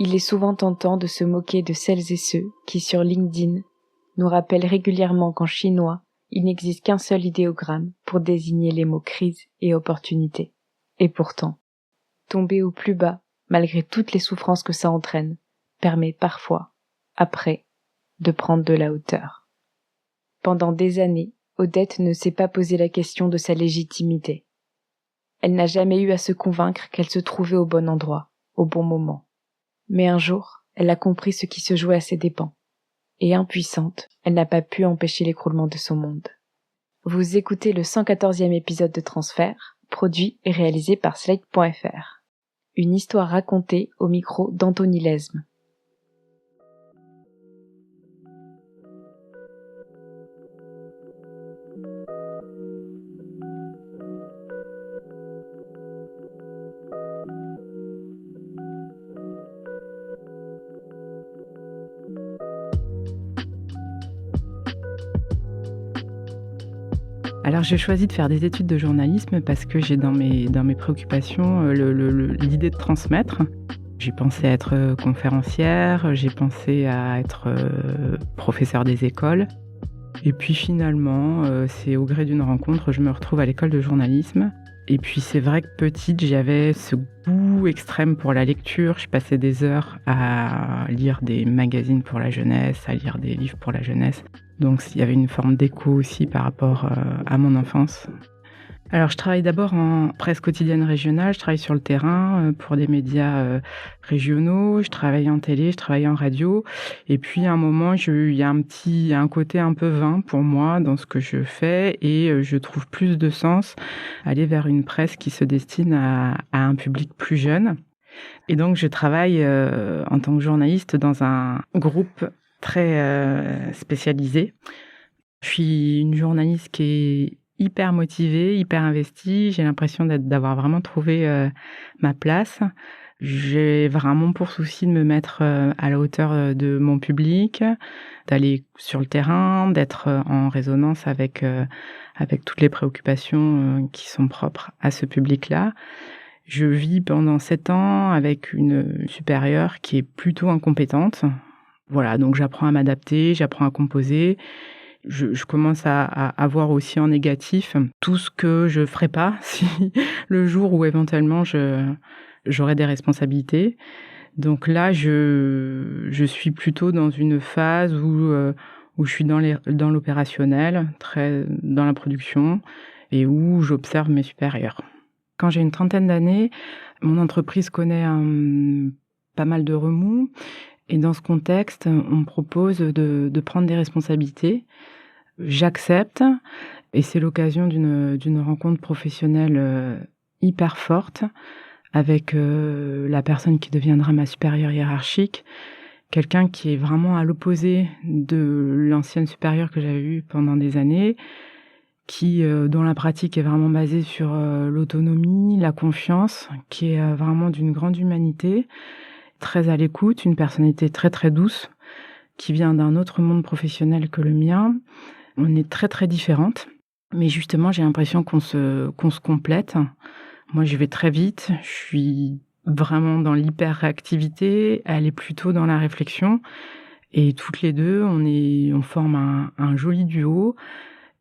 Il est souvent tentant de se moquer de celles et ceux qui, sur LinkedIn, nous rappellent régulièrement qu'en chinois, il n'existe qu'un seul idéogramme pour désigner les mots crise et opportunité. Et pourtant, tomber au plus bas, malgré toutes les souffrances que ça entraîne, permet parfois, après, de prendre de la hauteur. Pendant des années, Odette ne s'est pas posé la question de sa légitimité. Elle n'a jamais eu à se convaincre qu'elle se trouvait au bon endroit, au bon moment. Mais un jour, elle a compris ce qui se jouait à ses dépens. Et impuissante, elle n'a pas pu empêcher l'écroulement de son monde. Vous écoutez le 114e épisode de Transfert, produit et réalisé par Slate.fr. Une histoire racontée au micro d'Anthony Lesme. Alors j'ai choisi de faire des études de journalisme parce que j'ai dans mes préoccupations l'idée de transmettre. J'ai pensé à être conférencière, j'ai pensé à être professeure des écoles. Et puis finalement, c'est au gré d'une rencontre, je me retrouve à l'école de journalisme. Et puis c'est vrai que petite, j'avais ce goût extrême pour la lecture. Je passais des heures à lire des magazines pour la jeunesse, à lire des livres pour la jeunesse. Donc il y avait une forme d'écho aussi par rapport à mon enfance. Alors je travaille d'abord en presse quotidienne régionale, je travaille sur le terrain pour des médias régionaux, je travaille en télé, je travaille en radio. Et puis à un moment, il y a un côté un peu vain pour moi dans ce que je fais et je trouve plus de sens aller vers une presse qui se destine à un public plus jeune. Et donc je travaille en tant que journaliste dans un groupe très spécialisé. Je suis une journaliste qui est hyper motivée, hyper investie. J'ai l'impression d'avoir vraiment trouvé ma place. J'ai vraiment pour souci de me mettre à la hauteur de mon public, d'aller sur le terrain, d'être en résonance avec toutes les préoccupations qui sont propres à ce public-là. Je vis pendant 7 ans avec une supérieure qui est plutôt incompétente. Voilà, donc j'apprends à m'adapter, j'apprends à composer. Je commence à voir aussi en négatif tout ce que je ferais pas si le jour où éventuellement j'aurais des responsabilités. Donc là, je suis plutôt dans une phase où je suis dans l'opérationnel, très dans la production et où j'observe mes supérieurs. Quand j'ai une trentaine d'années, mon entreprise connaît pas mal de remous. Et dans ce contexte, on me propose de prendre des responsabilités. J'accepte et c'est l'occasion d'une rencontre professionnelle hyper forte avec la personne qui deviendra ma supérieure hiérarchique, quelqu'un qui est vraiment à l'opposé de l'ancienne supérieure que j'avais eue pendant des années, dont la pratique est vraiment basée sur l'autonomie, la confiance, qui est vraiment d'une grande humanité, très à l'écoute, une personnalité très très douce, qui vient d'un autre monde professionnel que le mien. On est très très différentes, mais justement j'ai l'impression qu'on se complète. Moi je vais très vite, je suis vraiment dans l'hyper-réactivité, elle est plutôt dans la réflexion, et toutes les deux on forme un joli duo,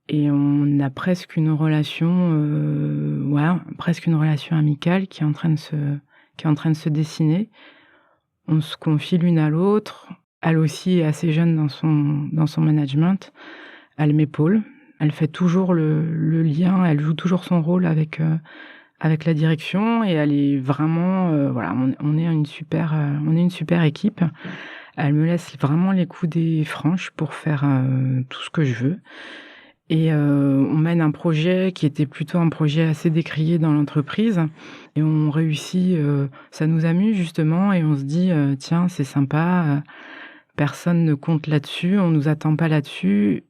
et on a presque une relation amicale qui est en train de se dessiner. On se confie l'une à l'autre. Elle aussi est assez jeune dans son management. Elle m'épaule. Elle fait toujours le lien. Elle joue toujours son rôle avec la direction. Et elle est vraiment, on est une super équipe. Elle me laisse vraiment les coudées franches pour faire tout ce que je veux. Et on mène un projet qui était plutôt un projet assez décrié dans l'entreprise. Et on réussit, ça nous amuse justement, et on se dit, tiens, c'est sympa, personne ne compte là-dessus, on nous attend pas là-dessus.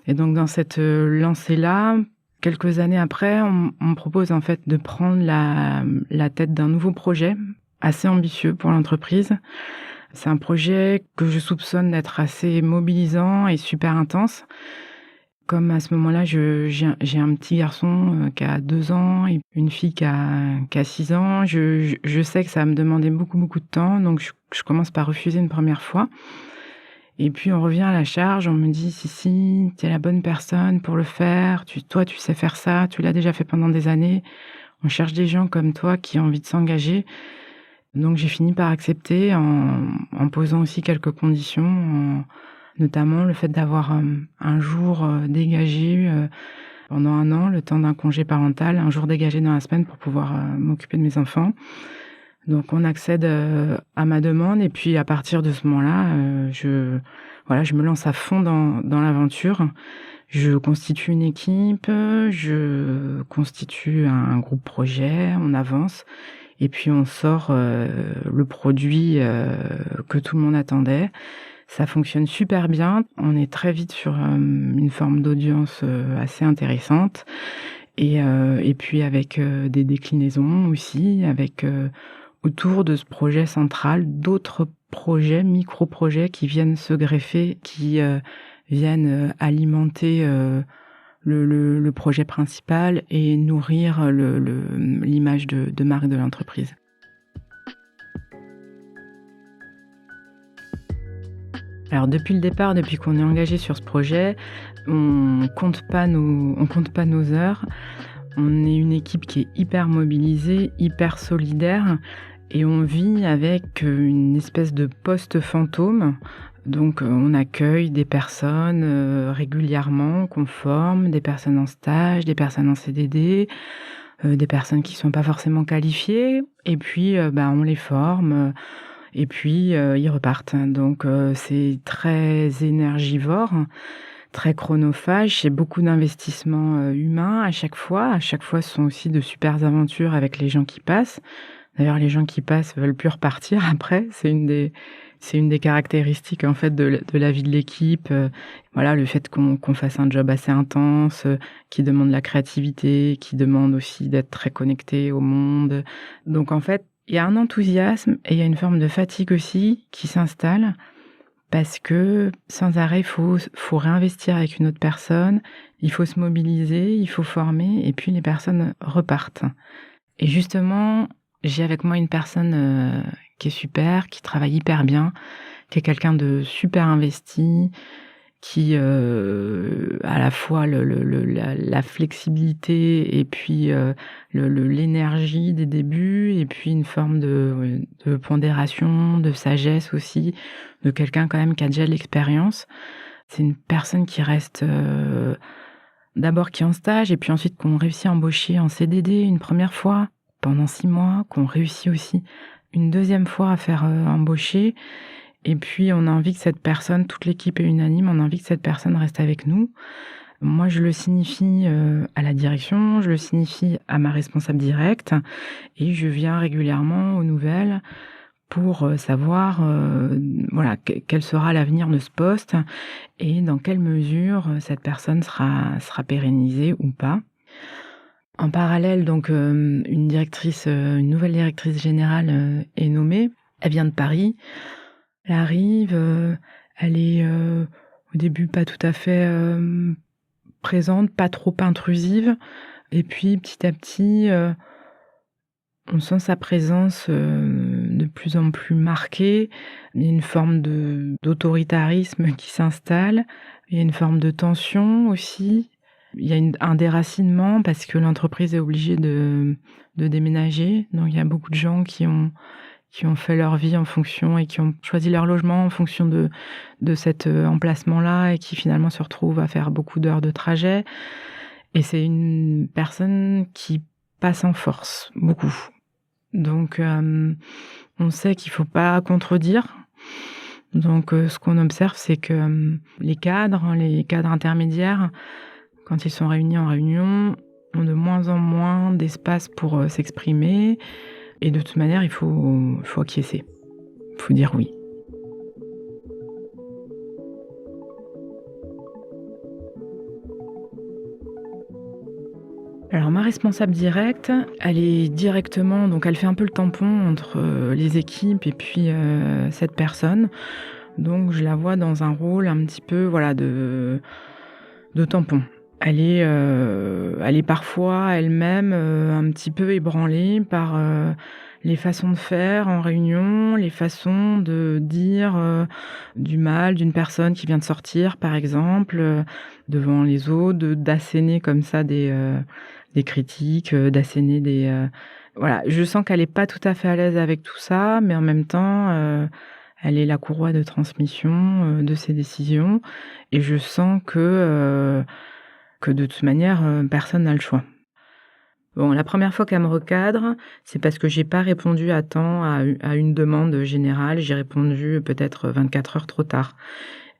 Et donc dans cette lancée-là, quelques années après, on me propose en fait de prendre la tête d'un nouveau projet assez ambitieux pour l'entreprise. C'est un projet que je soupçonne d'être assez mobilisant et super intense. Comme à ce moment-là, j'ai un petit garçon qui a 2 ans et une fille qui a 6 ans, je sais que ça va me demander beaucoup, beaucoup de temps, donc je commence par refuser une première fois. Et puis on revient à la charge, on me dit: «Si, tu es la bonne personne pour le faire, toi, tu sais faire ça, tu l'as déjà fait pendant des années. On cherche des gens comme toi qui ont envie de s'engager». Donc j'ai fini par accepter en posant aussi quelques conditions, notamment le fait d'avoir, un jour, dégagé, pendant 1 an, le temps d'un congé parental, un jour dégagé dans la semaine pour pouvoir, m'occuper de mes enfants. Donc on accède, à ma demande et puis à partir de ce moment-là, je me lance à fond dans l'aventure. Je constitue une équipe, je constitue un groupe projet, on avance et puis on sort, le produit, que tout le monde attendait. Ça fonctionne super bien. On est très vite sur, une forme d'audience, assez intéressante et puis avec, des déclinaisons aussi, avec, autour de ce projet central, d'autres projets, micro-projets qui viennent se greffer, qui, viennent, alimenter, le projet principal et nourrir l'image de marque de l'entreprise. Alors depuis le départ, depuis qu'on est engagé sur ce projet, on compte pas nos heures. On est une équipe qui est hyper mobilisée, hyper solidaire et on vit avec une espèce de poste fantôme. Donc on accueille des personnes régulièrement qu'on forme, des personnes en stage, des personnes en CDD, des personnes qui sont pas forcément qualifiées et puis on les forme. Et puis, ils repartent. Donc, c'est très énergivore, très chronophage. C'est beaucoup d'investissements, humains à chaque fois. À chaque fois, ce sont aussi de super aventures avec les gens qui passent. D'ailleurs, les gens qui passent veulent plus repartir après. C'est une des caractéristiques, en fait, de la vie de l'équipe. Voilà, le fait qu'on fasse un job assez intense, qui demande la créativité, qui demande aussi d'être très connecté au monde. Donc, en fait, il y a un enthousiasme et il y a une forme de fatigue aussi qui s'installe parce que sans arrêt, il faut réinvestir avec une autre personne, il faut se mobiliser, il faut former et puis les personnes repartent. Et justement, j'ai avec moi une personne qui est super, qui travaille hyper bien, qui est quelqu'un de super investi, qui à la fois la flexibilité et puis l'énergie des débuts et puis une forme de pondération, de sagesse aussi, de quelqu'un quand même qui a déjà de l'expérience. C'est une personne qui reste d'abord qui est en stage et puis ensuite qu'on réussit à embaucher en CDD une première fois pendant 6 mois, qu'on réussit aussi une deuxième fois à faire embaucher. Et puis, on a envie que cette personne, toute l'équipe est unanime, on a envie que cette personne reste avec nous. Moi, je le signifie à la direction, je le signifie à ma responsable directe et je viens régulièrement aux nouvelles pour savoir voilà, quel sera l'avenir de ce poste et dans quelle mesure cette personne sera pérennisée ou pas. En parallèle, donc, une nouvelle directrice générale est nommée. Elle vient de Paris. Elle arrive, elle est, au début pas tout à fait, présente, pas trop intrusive et puis petit à petit, on sent sa présence, de plus en plus marquée. Il y a une forme d'autoritarisme qui s'installe. Il y a une forme de tension aussi. Il y a un déracinement parce que l'entreprise est obligée de déménager. Donc il y a beaucoup de gens qui ont fait leur vie en fonction et qui ont choisi leur logement en fonction de cet emplacement-là et qui finalement se retrouvent à faire beaucoup d'heures de trajet. Et c'est une personne qui passe en force, beaucoup. Donc, on sait qu'il faut pas contredire. Donc, ce qu'on observe, c'est que les cadres intermédiaires, quand ils sont réunis en réunion, ont de moins en moins d'espace pour s'exprimer. Et de toute manière, il faut acquiescer. Il faut dire oui. Alors ma responsable directe, elle est directement, donc elle fait un peu le tampon entre les équipes et puis cette personne. Donc je la vois dans un rôle un petit peu, voilà, de de tampons. Elle est parfois elle-même un petit peu ébranlée par les façons de faire en réunion, les façons de dire du mal d'une personne qui vient de sortir, par exemple, devant les autres, d'asséner comme ça des critiques, d'asséner des voilà. Je sens qu'elle est pas tout à fait à l'aise avec tout ça, mais en même temps, elle est la courroie de transmission de ses décisions, et je sens que de toute manière, personne n'a le choix. Bon, la première fois qu'elle me recadre, c'est parce que j'ai pas répondu à temps à une demande générale. J'ai répondu peut-être 24 heures trop tard.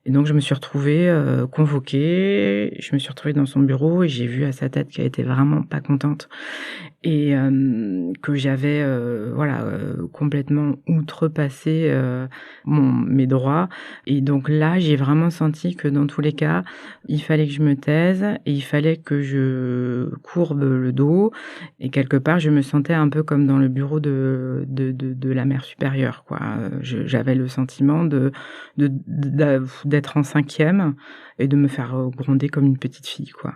Et donc je me suis retrouvée, convoquée, je me suis retrouvée dans son bureau et j'ai vu à sa tête qu'elle était vraiment pas contente et que j'avais, complètement outrepassé, mes droits, et donc là, j'ai vraiment senti que dans tous les cas, il fallait que je me taise et il fallait que je courbe le dos, et quelque part, je me sentais un peu comme dans le bureau de la mère supérieure, quoi. J'avais le sentiment d'être en 5e et de me faire, gronder comme une petite fille, quoi.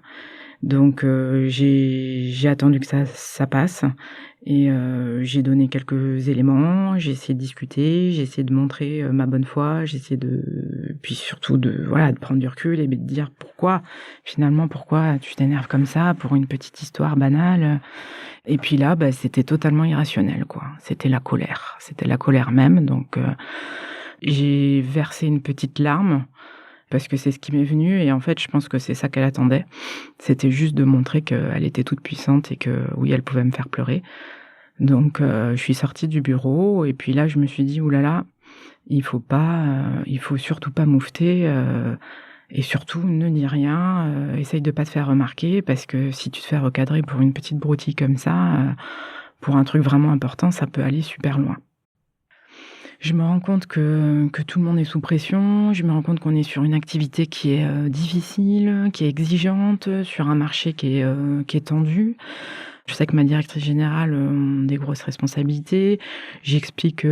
Donc j'ai attendu que ça passe, et j'ai donné quelques éléments, j'ai essayé de discuter, j'ai essayé de montrer, ma bonne foi, j'ai essayé puis surtout de prendre du recul et de dire: pourquoi tu t'énerves comme ça pour une petite histoire banale?» Et puis là, c'était totalement irrationnel, quoi. C'était la colère même, donc j'ai versé une petite larme parce que c'est ce qui m'est venu, et en fait, je pense que c'est ça qu'elle attendait. C'était juste de montrer qu'elle était toute puissante et que, oui, elle pouvait me faire pleurer. Donc je suis sortie du bureau et puis là, je me suis dit: «Ouh là là, il faut surtout pas moufter, et surtout ne dis rien, essaye de pas te faire remarquer, parce que si tu te fais recadrer pour une petite broutille comme ça, pour un truc vraiment important, ça peut aller super loin». Je me rends compte que tout le monde est sous pression. Je me rends compte qu'on est sur une activité qui est, difficile, qui est exigeante, sur un marché qui est tendu. Je sais que ma directrice générale a des grosses responsabilités. J'explique,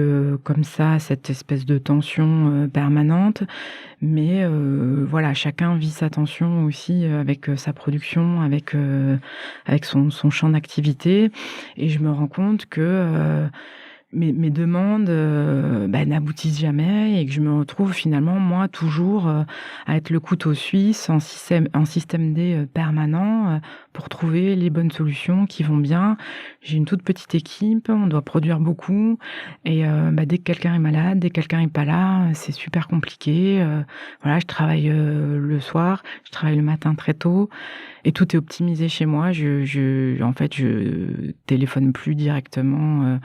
comme ça, cette espèce de tension, permanente. Mais, chacun vit sa tension aussi, avec, sa production, avec son champ d'activité. Et je me rends compte que, mes demandes, n'aboutissent jamais, et que je me retrouve finalement, moi, toujours, à être le couteau suisse en système D, permanent, pour trouver les bonnes solutions qui vont bien. J'ai une toute petite équipe, on doit produire beaucoup, et dès que quelqu'un est malade, dès que quelqu'un est pas là, c'est super compliqué. Je travaille, le soir, je travaille le matin très tôt, et tout est optimisé chez moi. En fait, je téléphone plus directement,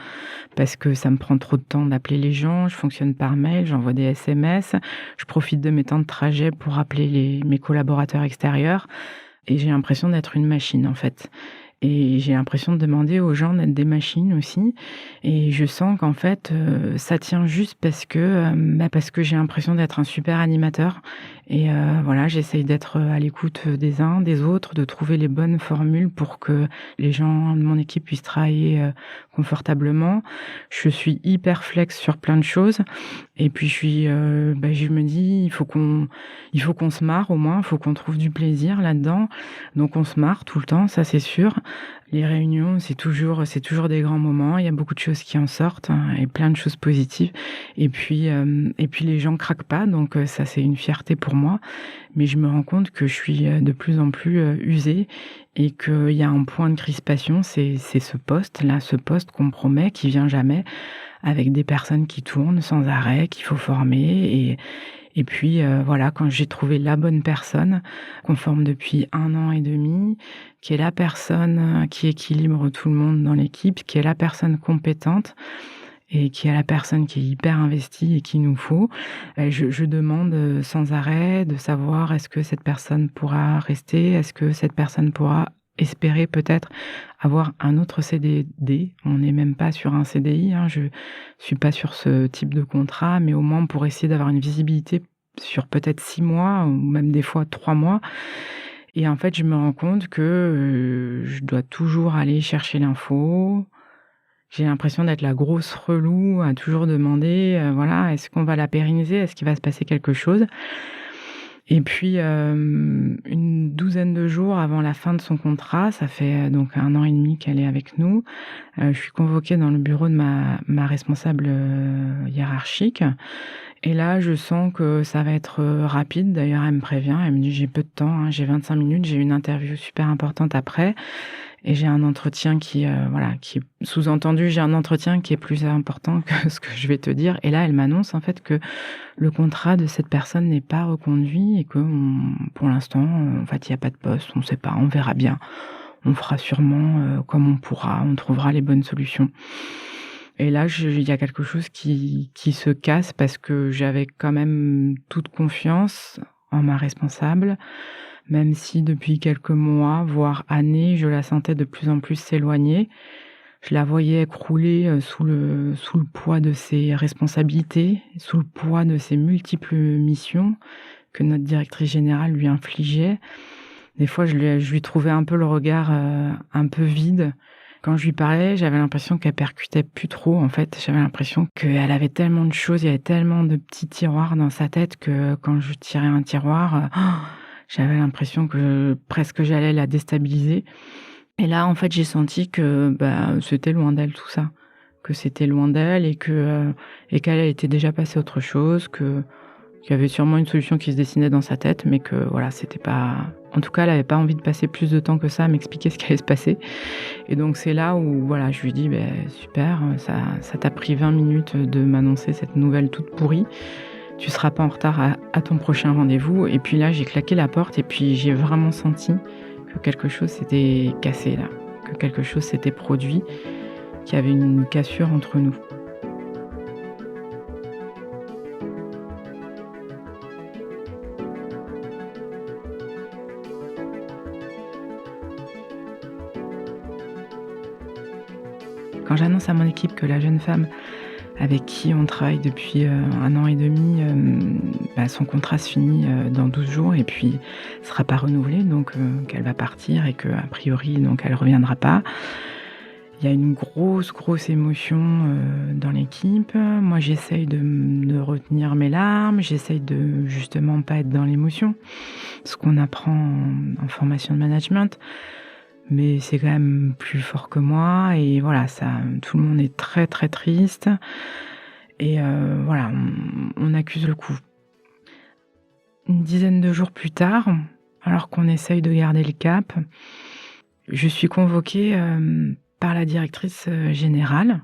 parce que ça me prend trop de temps d'appeler les gens. Je fonctionne par mail, j'envoie des SMS. Je profite de mes temps de trajet pour appeler mes collaborateurs extérieurs, et j'ai l'impression d'être une machine, en fait. Et j'ai l'impression de demander aux gens d'être des machines aussi, et je sens qu'en fait, ça tient juste parce que j'ai l'impression d'être un super animateur, et j'essaye d'être, à l'écoute des uns, des autres, de trouver les bonnes formules pour que les gens de mon équipe puissent travailler, confortablement. Je suis hyper flex sur plein de choses, et puis je me dis: il faut qu'on se marre, au moins, il faut qu'on trouve du plaisir là-dedans. Donc on se marre tout le temps, ça c'est sûr. Les réunions, c'est toujours des grands moments. Il y a beaucoup de choses qui en sortent, hein, et plein de choses positives. Et puis les gens craquent pas, donc ça c'est une fierté pour moi. Mais je me rends compte que je suis de plus en plus usée, et qu'il y a un point de crispation, c'est ce poste qu'on me promet, qui vient jamais, avec des personnes qui tournent sans arrêt, qu'il faut former. Et puis, quand j'ai trouvé la bonne personne, qu'on forme depuis 1 an et demi, qui est la personne, qui équilibre tout le monde dans l'équipe, qui est la personne compétente, et qui est la personne qui est hyper investie et qu'il nous faut, je demande, sans arrêt, de savoir: est-ce que cette personne pourra rester? Est-ce que cette personne pourra espérer peut-être avoir un autre CDD? On n'est même pas sur un CDI, hein, je suis pas sur ce type de contrat, mais au moins pour essayer d'avoir une visibilité sur peut-être 6 mois, ou même des fois 3 mois. Et en fait, je me rends compte que, je dois toujours aller chercher l'info. J'ai l'impression d'être la grosse relou à toujours demander, est-ce qu'on va la pérenniser? Est-ce qu'il va se passer quelque chose? Et puis, une douzaine de jours avant la fin de son contrat, ça fait donc 1 an et demi qu'elle est avec nous, je suis convoquée dans le bureau de ma responsable, hiérarchique. Et là, je sens que ça va être, rapide. D'ailleurs, elle me prévient, elle me dit: «J'ai peu de temps, hein, j'ai 25 minutes, j'ai une interview super importante après et j'ai un entretien qui, voilà, qui sous-entendu, j'ai un entretien qui est plus important que ce que je vais te dire». Et là, elle m'annonce en fait que le contrat de cette personne n'est pas reconduit et que pour l'instant, en fait, il y a pas de poste, on ne sait pas, on verra bien. On fera sûrement, comme on pourra, on trouvera les bonnes solutions. Et là, il y a quelque chose qui se casse parce que j'avais quand même toute confiance en ma responsable, même si depuis quelques mois, voire années, je la sentais de plus en plus s'éloigner. Je la voyais écrouler, sous le poids de ses responsabilités, sous le poids de ses multiples missions que notre directrice générale lui infligeait. Des fois, je lui trouvais un peu le regard, un peu vide. Quand je lui parlais, j'avais l'impression qu'elle percutait plus trop, en fait. J'avais l'impression qu'elle avait tellement de choses, il y avait tellement de petits tiroirs dans sa tête que quand je tirais un tiroir, j'avais l'impression que presque j'allais la déstabiliser. Et là, en fait, j'ai senti que, c'était loin d'elle tout ça. Que c'était loin d'elle et qu'elle était déjà passée à autre chose, qu'il y avait sûrement une solution qui se dessinait dans sa tête, mais que voilà, c'était pas... En tout cas, elle avait pas envie de passer plus de temps que ça à m'expliquer ce qui allait se passer. Et donc c'est là où voilà, je lui dis: super, ça t'a pris 20 minutes de m'annoncer cette nouvelle toute pourrie. Tu seras pas en retard à ton prochain rendez-vous». Et puis là, j'ai claqué la porte et puis j'ai vraiment senti que quelque chose s'était cassé là, que quelque chose s'était produit, qu'il y avait une cassure entre nous. Quand j'annonce à mon équipe que la jeune femme avec qui on travaille depuis 1 an et demi, son contrat se finit dans 12 jours et puis sera pas renouvelé, donc qu'elle va partir et qu'a priori, donc elle reviendra pas. Il y a une grosse, grosse émotion dans l'équipe. Moi, j'essaye de retenir mes larmes, j'essaye de justement pas être dans l'émotion, ce qu'on apprend en formation de management. Mais c'est quand même plus fort que moi et voilà, ça, tout le monde est très, très triste et voilà, on accuse le coup. Une dizaine de jours plus tard, alors qu'on essaye de garder le cap, je suis convoquée, par la directrice, générale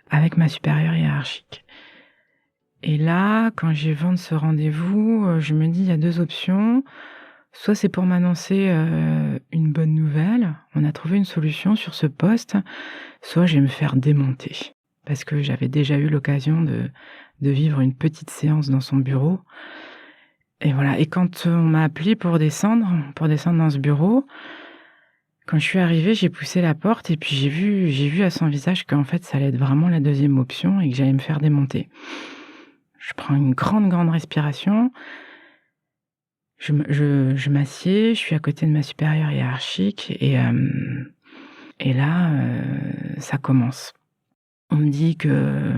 avec ma supérieure hiérarchique. Et là, quand j'ai vent de ce rendez-vous, je me dis: «Il y a 2 options. Soit c'est pour m'annoncer, une bonne nouvelle, on a trouvé une solution sur ce poste, soit je vais me faire démonter». Parce que j'avais déjà eu l'occasion de vivre une petite séance dans son bureau et voilà. Et quand on m'a appelée pour descendre dans ce bureau, quand je suis arrivée, j'ai poussé la porte et puis j'ai vu à son visage qu'en fait, ça allait être vraiment la deuxième option et que j'allais me faire démonter. Je prends une grande, grande respiration. Je m'assieds, je suis à côté de ma supérieure hiérarchique et là, ça commence. On me dit que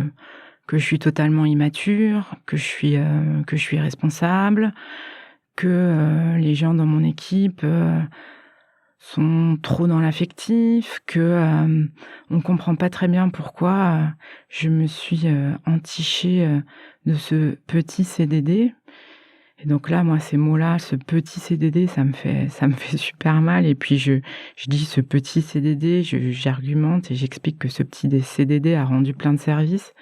je suis totalement immature, que je suis irresponsable, que les gens dans mon équipe sont trop dans l'affectif, que on comprend pas très bien pourquoi je me suis entichée de ce petit CDD. Et donc là, moi, ces mots-là, ce petit CDD, ça me fait super mal. Et puis je dis ce petit CDD, j'argumente et j'explique que ce petit CDD a rendu plein de services,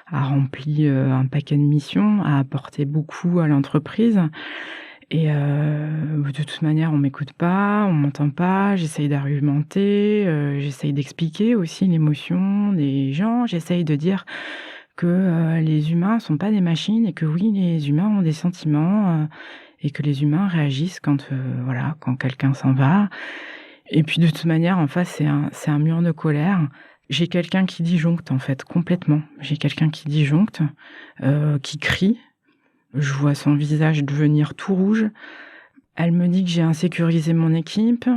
a rempli un paquet de missions, a apporté beaucoup à l'entreprise. Et de toute manière, on m'écoute pas, on m'entend pas. J'essaye d'argumenter, j'essaye d'expliquer aussi l'émotion des gens. J'essaye de dire que les humains sont pas des machines et que oui, les humains ont des sentiments, et que les humains réagissent quand, voilà, quand quelqu'un s'en va. Et puis de toute manière, en face, c'est un mur de colère. J'ai quelqu'un qui disjoncte, en fait, complètement. J'ai quelqu'un qui disjoncte, qui crie. Je vois son visage devenir tout rouge. Elle me dit que j'ai insécurisé mon équipe.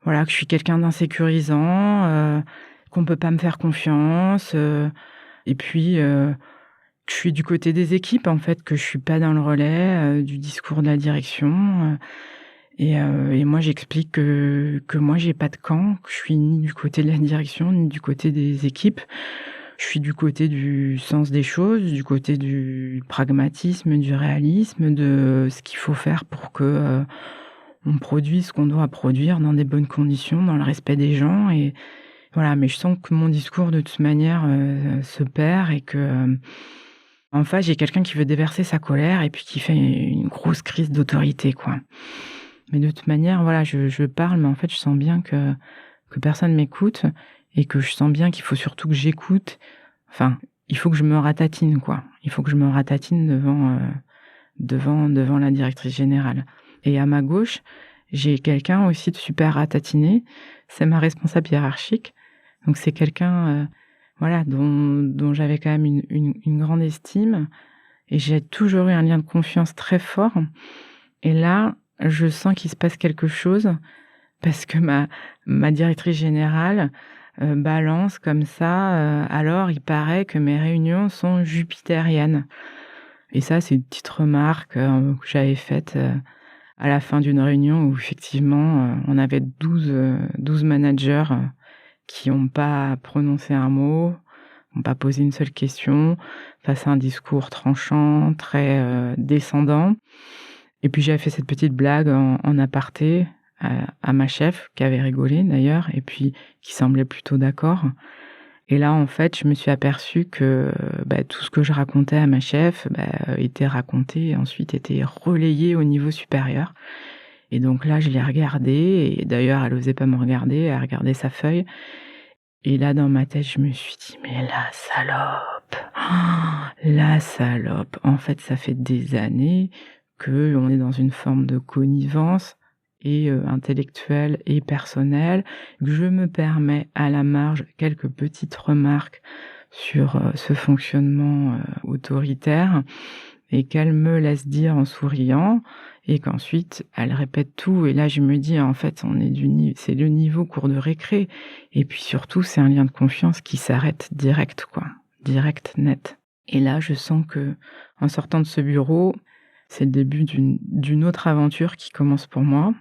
Voilà, que je suis quelqu'un d'insécurisant, qu'on peut pas me faire confiance, et puis, je suis du côté des équipes, en fait, que je suis pas dans le relais, du discours de la direction, et moi j'explique que moi j'ai pas de camp, que je suis ni du côté de la direction, ni du côté des équipes. Je suis du côté du sens des choses, du côté du pragmatisme, du réalisme, de ce qu'il faut faire pour que, on produise ce qu'on doit produire dans des bonnes conditions, dans le respect des gens et voilà. Mais je sens que mon discours de toute manière, se perd et que, en face, j'ai quelqu'un qui veut déverser sa colère et puis qui fait une grosse crise d'autorité, quoi. Mais de toute manière, voilà, je parle, mais en fait, je sens bien que personne m'écoute et que je sens bien qu'il faut surtout que j'écoute. Enfin, il faut que je me ratatine, quoi. Il faut que je me ratatine devant la directrice générale. Et à ma gauche, j'ai quelqu'un aussi de super ratatiné. C'est ma responsable hiérarchique. Donc c'est quelqu'un, voilà, dont j'avais quand même une grande estime et j'ai toujours eu un lien de confiance très fort. Et là, je sens qu'il se passe quelque chose parce que ma directrice générale, balance comme ça, alors il paraît que mes réunions sont jupitériennes. Et ça, c'est une petite remarque, que j'avais faite, à la fin d'une réunion où effectivement, on avait 12 managers, qui n'ont pas prononcé un mot, n'ont pas posé une seule question, face à un discours tranchant, très, descendant. Et puis j'avais fait cette petite blague en aparté à ma chef, qui avait rigolé d'ailleurs et puis qui semblait plutôt d'accord. Et là, en fait, je me suis aperçue que, tout ce que je racontais à ma chef, était raconté et ensuite était relayé au niveau supérieur. Et donc là, je l'ai regardée et d'ailleurs, elle osait pas me regarder, elle regardait sa feuille. Et là, dans ma tête, je me suis dit: «Mais la salope! La salope!» En fait, ça fait des années qu'on est dans une forme de connivence et intellectuelle et personnelle. Je me permets à la marge quelques petites remarques sur, ce fonctionnement, autoritaire et qu'elle me laisse dire en souriant et qu'ensuite elle répète tout et là je me dis: «En fait, on est c'est le niveau cours de récré» et puis surtout c'est un lien de confiance qui s'arrête direct quoi, direct, net. Et là je sens que en sortant de ce bureau, c'est le début d'une autre aventure qui commence pour moi.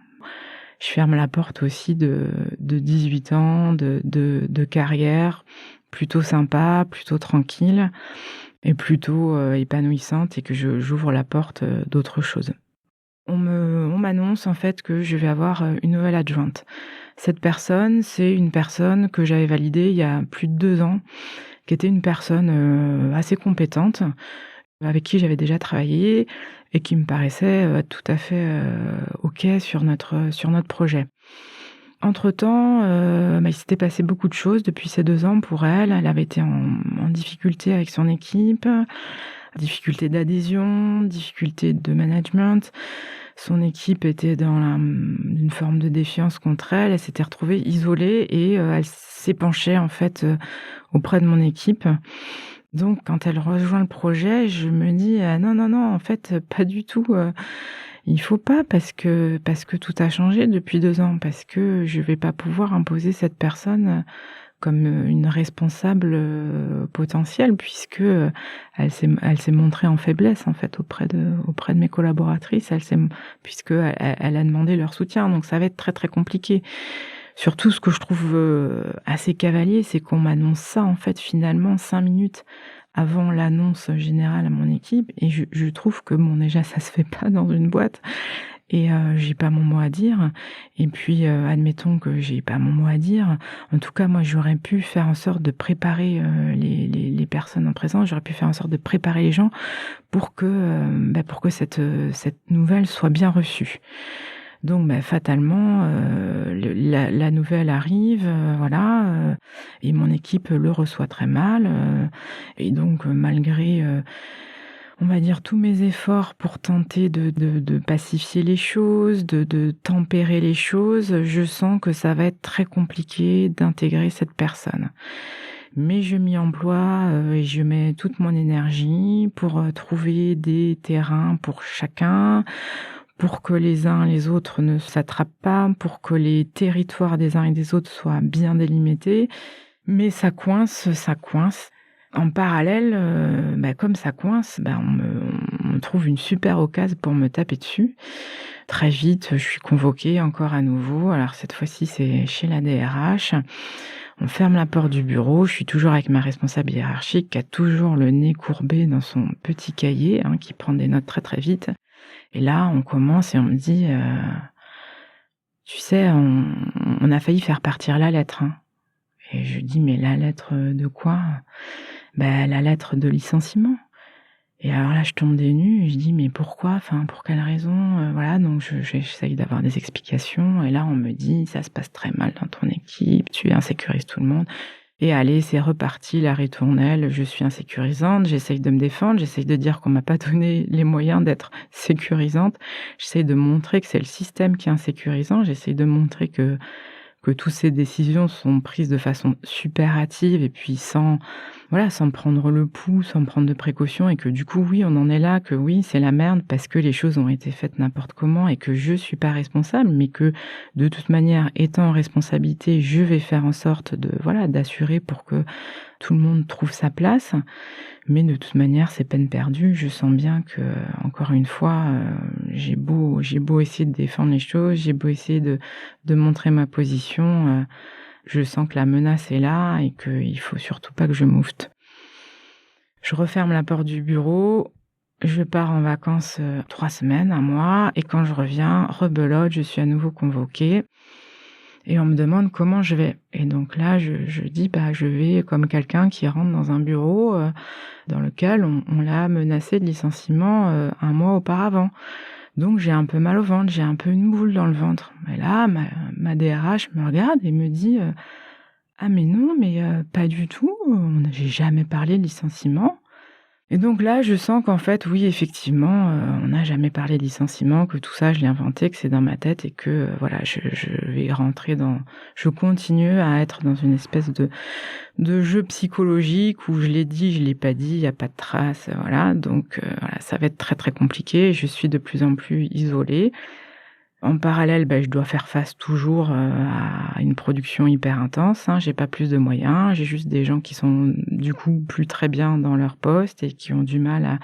Je ferme la porte aussi de 18 ans, de carrière plutôt sympa, plutôt tranquille et plutôt, épanouissante et que j'ouvre la porte, d'autre chose. On m'annonce en fait que je vais avoir, une nouvelle adjointe. Cette personne, c'est une personne que j'avais validée il y a plus de 2 ans, qui était une personne, assez compétente, avec qui j'avais déjà travaillé et qui me paraissait, tout à fait, OK sur notre projet. Entre-temps, il s'était passé beaucoup de choses depuis ces 2 ans pour elle. Elle avait été en difficulté avec son équipe, difficulté d'adhésion, difficulté de management. Son équipe était dans une forme de défiance contre elle. Elle s'était retrouvée isolée et elle s'épanchait en fait, auprès de mon équipe. Donc quand elle rejoint le projet, je me dis: «Ah non, non, non, en fait, pas du tout, il faut pas parce que tout a changé depuis 2 ans, parce que je vais pas pouvoir imposer cette personne, comme, une responsable, potentielle puisque, elle s'est montrée en faiblesse, en fait, auprès de mes collaboratrices. Elle a demandé leur soutien, donc ça va être très, très compliqué. Surtout, ce que je trouve, assez cavalier, c'est qu'on m'annonce ça, en fait, finalement 5 minutes avant l'annonce générale à mon équipe et je trouve que, bon, déjà, ça se fait pas dans une boîte et j'ai pas mon mot à dire et puis, admettons que j'ai pas mon mot à dire. En tout cas, moi, j'aurais pu faire en sorte de préparer, les personnes en présence. J'aurais pu faire en sorte de préparer les gens pour que cette nouvelle soit bien reçue. Donc fatalement, la nouvelle arrive, voilà, et mon équipe le reçoit très mal, et donc malgré, on va dire tous mes efforts pour tenter de pacifier les choses, de tempérer les choses, je sens que ça va être très compliqué d'intégrer cette personne. Mais je m'y emploie, et je mets toute mon énergie pour, trouver des terrains pour chacun, pour que les uns les autres ne s'attrapent pas, pour que les territoires des uns et des autres soient bien délimités. Mais ça coince, ça coince. En parallèle, comme ça coince, on me trouve une super occasion pour me taper dessus. Très vite, je suis convoquée encore à nouveau. Alors cette fois-ci, c'est chez la DRH. On ferme la porte du bureau. Je suis toujours avec ma responsable hiérarchique qui a toujours le nez courbé dans son petit cahier, qui prend des notes très très vite. Et là, on commence et on me dit, tu sais, on a failli faire partir la lettre. Et je dis, mais la lettre de quoi? La lettre de licenciement. Et alors là, je tombe des nues et je dis, mais pourquoi? Enfin, pour quelle raison? Voilà, donc j'essaye d'avoir des explications. Et là, on me dit, ça se passe très mal dans ton équipe, tu insécurises tout le monde. Et allez, c'est reparti, la ritournelle, je suis insécurisante, j'essaye de me défendre, j'essaye de dire qu'on m'a pas donné les moyens d'être sécurisante. J'essaye de montrer que c'est le système qui est insécurisant, j'essaye de montrer que toutes ces décisions sont prises de façon super hâtive et puis sans prendre le pouls, sans prendre de précautions et que du coup, oui, on en est là, que oui, c'est la merde parce que les choses ont été faites n'importe comment et que je suis pas responsable, mais que de toute manière, étant en responsabilité, je vais faire en sorte d'assurer pour que tout le monde trouve sa place. Mais de toute manière, c'est peine perdue. Je sens bien que, encore une fois, j'ai beau essayer de défendre les choses, j'ai beau essayer de montrer ma position, je sens que la menace est là et qu'il faut surtout pas que je moufte. Je referme la porte du bureau, je pars en vacances 3 semaines, 1 mois, et quand je reviens, rebelote, je suis à nouveau convoquée. Et on me demande comment je vais. Et donc là, je dis, je vais comme quelqu'un qui rentre dans un bureau dans lequel on l'a menacé de licenciement 1 mois auparavant. Donc j'ai un peu mal au ventre, j'ai un peu une boule dans le ventre. Et là, ma DRH me regarde et me dit, ah mais non, mais pas du tout, j'ai jamais parlé de licenciement. Et donc là, je sens qu'en fait, oui, effectivement, on n'a jamais parlé de licenciement, que tout ça, je l'ai inventé, que c'est dans ma tête et que, je vais rentrer je continue à être dans une espèce de jeu psychologique où je l'ai dit, je l'ai pas dit, il y a pas de trace, voilà. Donc, ça va être très, très compliqué. Je suis de plus en plus isolée. En parallèle, je dois faire face toujours à une production hyper intense. J'ai pas plus de moyens, j'ai juste des gens qui sont du coup plus très bien dans leur poste et qui ont du mal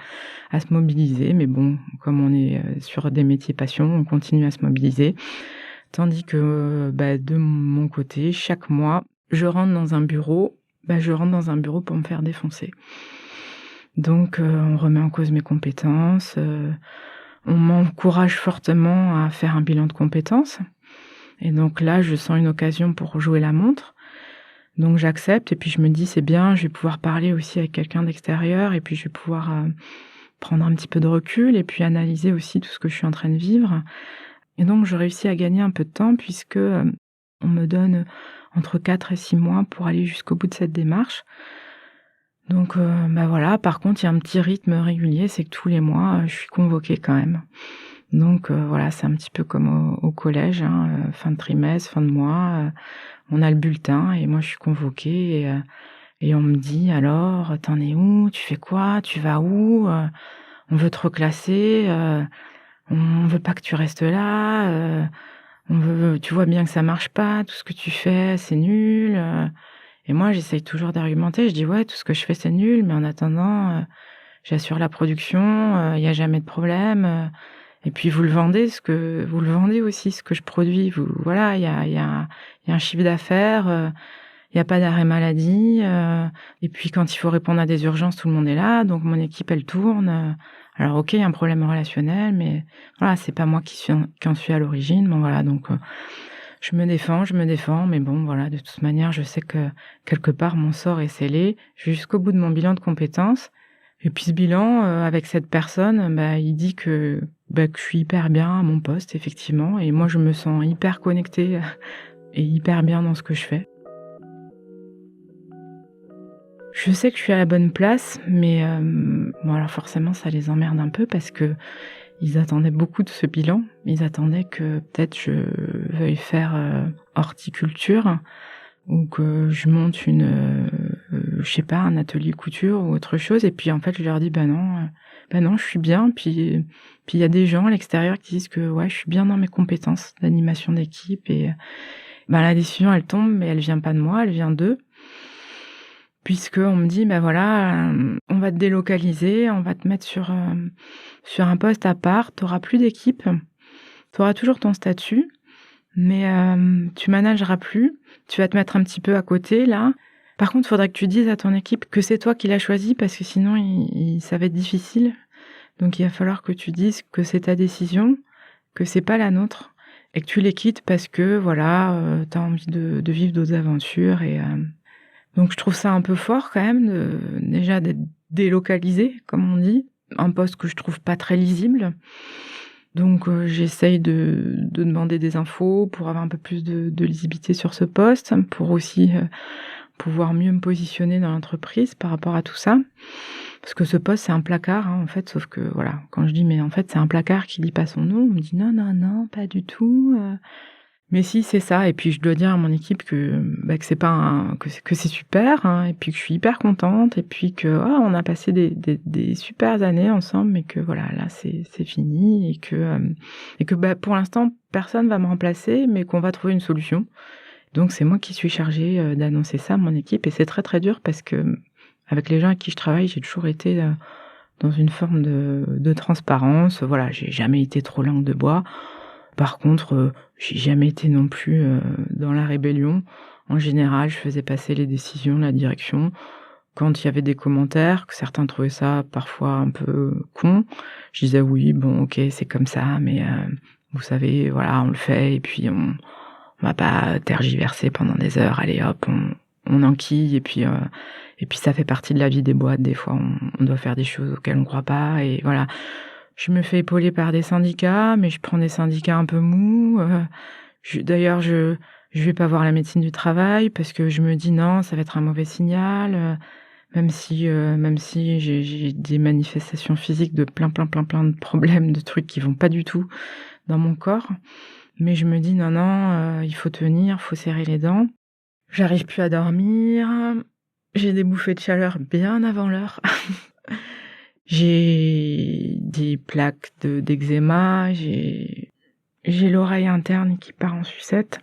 à se mobiliser. Mais bon, comme on est sur des métiers passion, on continue à se mobiliser. Tandis que de mon côté, chaque mois, je rentre dans un bureau pour me faire défoncer. Donc on remet en cause mes compétences, on m'encourage fortement à faire un bilan de compétences. Et donc là, je sens une occasion pour jouer la montre. Donc j'accepte et puis je me dis, c'est bien, je vais pouvoir parler aussi avec quelqu'un d'extérieur et puis je vais pouvoir prendre un petit peu de recul et puis analyser aussi tout ce que je suis en train de vivre. Et donc je réussis à gagner un peu de temps puisque on me donne entre 4 et 6 mois pour aller jusqu'au bout de cette démarche. Donc par contre, il y a un petit rythme régulier, c'est que tous les mois, je suis convoquée quand même. Donc c'est un petit peu comme au collège, fin de trimestre, fin de mois, on a le bulletin et moi je suis convoquée et on me dit: «Alors, t'en es où? Tu fais quoi? Tu vas où? On veut te reclasser, on veut pas que tu restes là, tu vois bien que ça marche pas, tout ce que tu fais, c'est nul». Et moi, j'essaye toujours d'argumenter. Je dis: «Ouais, tout ce que je fais, c'est nul, mais en attendant, j'assure la production, il y a jamais de problème, et puis vous le vendez aussi ce que je produis. Il y a un chiffre d'affaires, il y a pas d'arrêt maladie, et puis quand il faut répondre à des urgences, tout le monde est là, donc mon équipe, elle tourne, alors OK, il y a un problème relationnel, mais voilà, c'est pas moi qui en suis à l'origine». Bon voilà, donc je me défends, mais bon, voilà, de toute manière, je sais que quelque part, mon sort est scellé. Je vais jusqu'au bout de mon bilan de compétences. Et puis ce bilan, avec cette personne, il dit que je suis hyper bien à mon poste, effectivement. Et moi, je me sens hyper connectée et hyper bien dans ce que je fais. Je sais que je suis à la bonne place, mais alors forcément, ça les emmerde un peu parce que ils attendaient beaucoup de ce bilan. Ils attendaient que peut-être je veuille faire horticulture ou que je monte un atelier couture ou autre chose. Et puis en fait, je leur dis non, je suis bien. Puis il y a des gens à l'extérieur qui disent que ouais, je suis bien dans mes compétences d'animation d'équipe. Et la décision, elle tombe, mais elle vient pas de moi, elle vient d'eux. puisqu'on me dit: «Bah, voilà, on va te délocaliser, on va te mettre sur un poste à part, tu auras plus d'équipe, tu auras toujours ton statut, mais tu manageras plus, tu vas te mettre un petit peu à côté là. Par contre, il faudrait que tu dises à ton équipe que c'est toi qui l'as choisi parce que sinon ça va être difficile. Donc il va falloir que tu dises que c'est ta décision, que c'est pas la nôtre et que tu les quittes parce que voilà, tu as envie de vivre d'autres aventures» et donc je trouve ça un peu fort quand même déjà d'être délocalisée, comme on dit, un poste que je trouve pas très lisible. Donc j'essaye de demander des infos pour avoir un peu plus de lisibilité sur ce poste, pour aussi, pouvoir mieux me positionner dans l'entreprise par rapport à tout ça. Parce que ce poste, c'est un placard, hein, en fait, sauf que voilà, quand je dis: «Mais en fait, c'est un placard qui lit pas son nom», on me dit: «Non, non, non, pas du tout, Mais si, c'est ça et puis je dois dire à mon équipe que, bah, que c'est pas un que c'est super, hein et puis que je suis hyper contente et puis que, on a passé des super années ensemble mais que voilà, là, c'est fini et que, bah, pour l'instant, personne va me remplacer mais qu'on va trouver une solution. Donc c'est moi qui suis chargée, d'annoncer ça à mon équipe et c'est très, très dur parce que, avec les gens avec qui je travaille, j'ai toujours été, dans une forme de transparence. Voilà, j'ai jamais été trop langue de bois. Par contre, j'ai jamais été non plus, dans la rébellion. En général, je faisais passer les décisions, la direction. Quand il y avait des commentaires, que certains trouvaient ça parfois un peu con, je disais: «Oui, bon, OK, c'est comme ça, mais vous savez, voilà, on le fait et puis on va pas tergiverser pendant des heures. Allez hop, on enquille et puis ça fait partie de la vie des boîtes. Des fois, on doit faire des choses auxquelles on croit pas et voilà». Je me fais épauler par des syndicats, mais je prends des syndicats un peu mous, d'ailleurs, je vais pas voir la médecine du travail parce que je me dis: «Non, ça va être un mauvais signal», même si j'ai des manifestations physiques de plein, plein, plein, plein de problèmes, de trucs qui vont pas du tout dans mon corps. Mais je me dis: «Non, non, il faut tenir, faut serrer les dents». J'arrive plus à dormir, j'ai des bouffées de chaleur bien avant l'heure. J'ai des plaques d'eczéma, j'ai l'oreille interne qui part en sucette.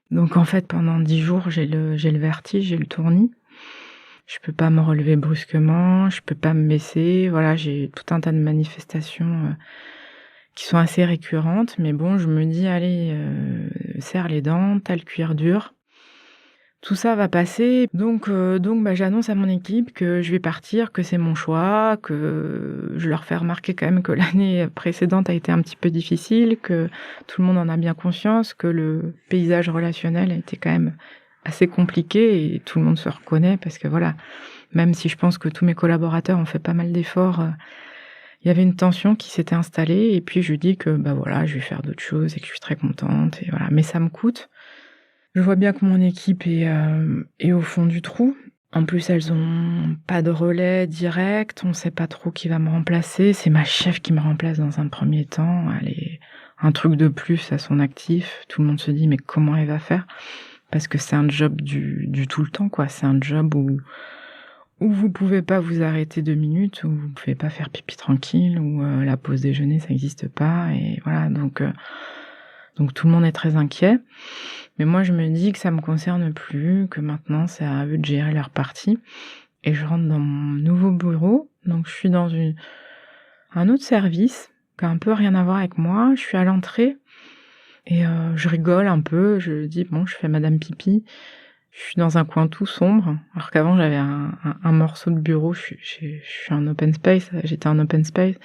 Donc en fait, pendant 10 jours, j'ai le vertige, j'ai le tournis. Je peux pas me relever brusquement, je peux pas me baisser. Voilà, j'ai tout un tas de manifestations, qui sont assez récurrentes. Mais bon, je me dis: «Allez, serre les dents, tu as le cuir dur». Tout ça va passer, donc bah, j'annonce à mon équipe que je vais partir, que c'est mon choix, que je leur fais remarquer quand même que l'année précédente a été un petit peu difficile, que tout le monde en a bien conscience, que le paysage relationnel a été quand même assez compliqué et tout le monde se reconnaît parce que voilà, même si je pense que tous mes collaborateurs ont fait pas mal d'efforts, il y avait une tension qui s'était installée et puis je lui dis que, bah, voilà, je vais faire d'autres choses et que je suis très contente et voilà, mais ça me coûte. Je vois bien que mon équipe est au fond du trou. En plus, elles ont pas de relais direct, on sait pas trop qui va me remplacer. C'est ma chef qui me remplace dans un premier temps. Elle est un truc de plus à son actif. Tout le monde se dit: «Mais comment elle va faire?» Parce que c'est un job du tout le temps, quoi. C'est un job où vous pouvez pas vous arrêter 2 minutes, où vous pouvez pas faire pipi tranquille, où la pause déjeuner, ça existe pas et voilà, donc tout le monde est très inquiet. Mais moi, je me dis que ça me concerne plus, que maintenant, c'est à eux de gérer leur partie. Et je rentre dans mon nouveau bureau. Donc, je suis dans un autre service qui a un peu rien à voir avec moi. Je suis à l'entrée et je rigole un peu. Je dis: «Bon, je fais madame pipi». Je suis dans un coin tout sombre, alors qu'avant, j'avais un morceau de bureau. Je suis en open space, j'étais en open space